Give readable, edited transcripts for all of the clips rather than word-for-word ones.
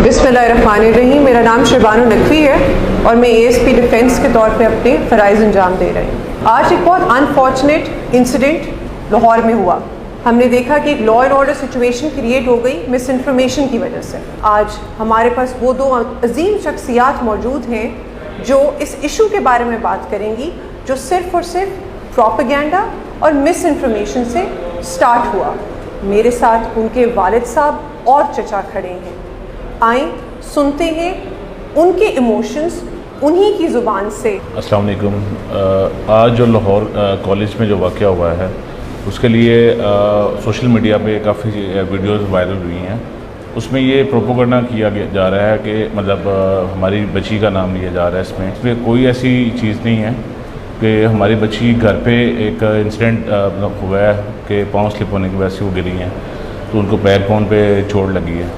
बिस्मिल्लाहिर्रहमानिर्रहीम। मेरा नाम शबानो नकवी है और मैं ASP डिफेंस के तौर पे अपने फ़राइज़ अंजाम दे रही हूँ। आज एक बहुत अनफॉर्चुनेट इंसिडेंट लाहौर में हुआ। हमने देखा कि एक law and order situation create हो गई मिस इन्फॉर्मेशन की वजह से। आज हमारे पास वो दो अजीम शख्सियात मौजूद हैं जो इस इशू के बारे में बात करेंगी, जो सिर्फ़ और सिर्फ प्रोपेगेंडा और मिस इन्फॉर्मेशन से स्टार्ट हुआ। मेरे साथ उनके वालिद साहब और चचा खड़े हैं। आए सुनते हैं उनके इमोशंस उन्हीं की ज़ुबान से। अस्सलाम वालेकुम। आज जो लाहौर कॉलेज में जो वाक़या हुआ है उसके लिए सोशल मीडिया पे काफ़ी वीडियोस वायरल हुई हैं। उसमें ये प्रोपेगेंडा किया जा रहा है कि मतलब हमारी बच्ची का नाम लिया जा रहा है। इसमें कोई ऐसी चीज़ नहीं है कि हमारी बच्ची घर पे एक इंसिडेंट हुआ है कि पाँव स्लिप होने की वजह से वो गिरी हैं, तो उनको बैकबोन पे चोट लगी है,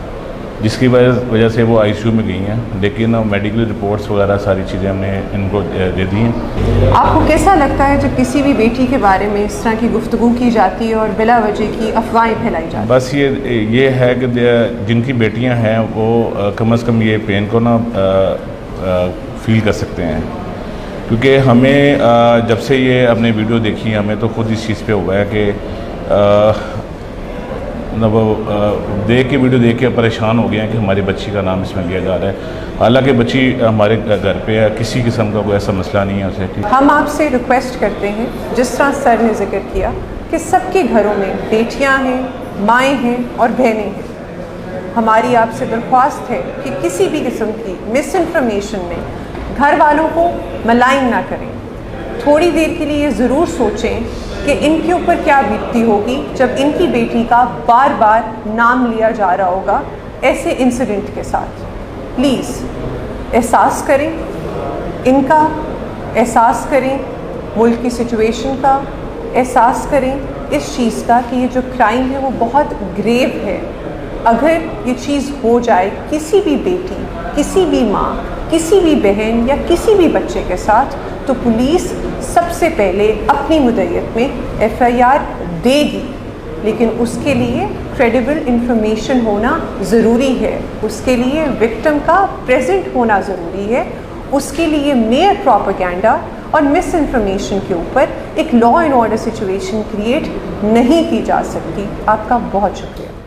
जिसकी वजह से वो ICU में गई हैं। लेकिन मेडिकल रिपोर्ट्स वगैरह सारी चीज़ें हमने इनको दे दी हैं। आपको कैसा लगता है जब किसी भी बेटी के बारे में इस तरह की गुफ्तगू की जाती है और बिला वजह की अफवाहें फैलाई जाती हैं? बस ये है कि जिनकी बेटियां हैं वो कम से कम ये पेन को ना फील कर सकते हैं, क्योंकि हमें जब से ये अपने वीडियो देखी हमें तो खुद इस चीज़ पे हुआ है कि देख के वीडियो देख के परेशान हो गए हैं कि हमारी बच्ची का नाम इसमें लिया जा रहा है। हालांकि बच्ची हमारे घर पे है, किसी किस्म का कोई ऐसा मसला नहीं है उसे। हम आपसे रिक्वेस्ट करते हैं, जिस तरह सर ने जिक्र किया कि सबके घरों में बेटियां हैं, माएँ हैं और बहनें हैं। हमारी आपसे दरख्वास्त है कि किसी भी किस्म की मिस इन्फॉर्मेशन में घर वालों को मलाइन ना करें। थोड़ी देर के लिए ज़रूर सोचें कि इनके ऊपर क्या बीतती होगी जब इनकी बेटी का बार बार नाम लिया जा रहा होगा ऐसे इंसिडेंट के साथ। प्लीज़ एहसास करें, इनका एहसास करें, मुल्क की सिचुएशन का एहसास करें, इस चीज़ का कि ये जो क्राइम है वो बहुत ग्रेव है। अगर ये चीज़ हो जाए किसी भी बेटी, किसी भी माँ, किसी भी बहन या किसी भी बच्चे के साथ, तो पुलिस सबसे पहले अपनी मुद्दत में FIR देगी, लेकिन उसके लिए क्रेडिबल इंफॉर्मेशन होना ज़रूरी है। उसके लिए विक्टिम का प्रेजेंट होना ज़रूरी है। उसके लिए मेयर प्रोपेगेंडा और मिस इन्फॉर्मेशन के ऊपर एक law and order situation create नहीं की जा सकती। आपका बहुत शुक्रिया।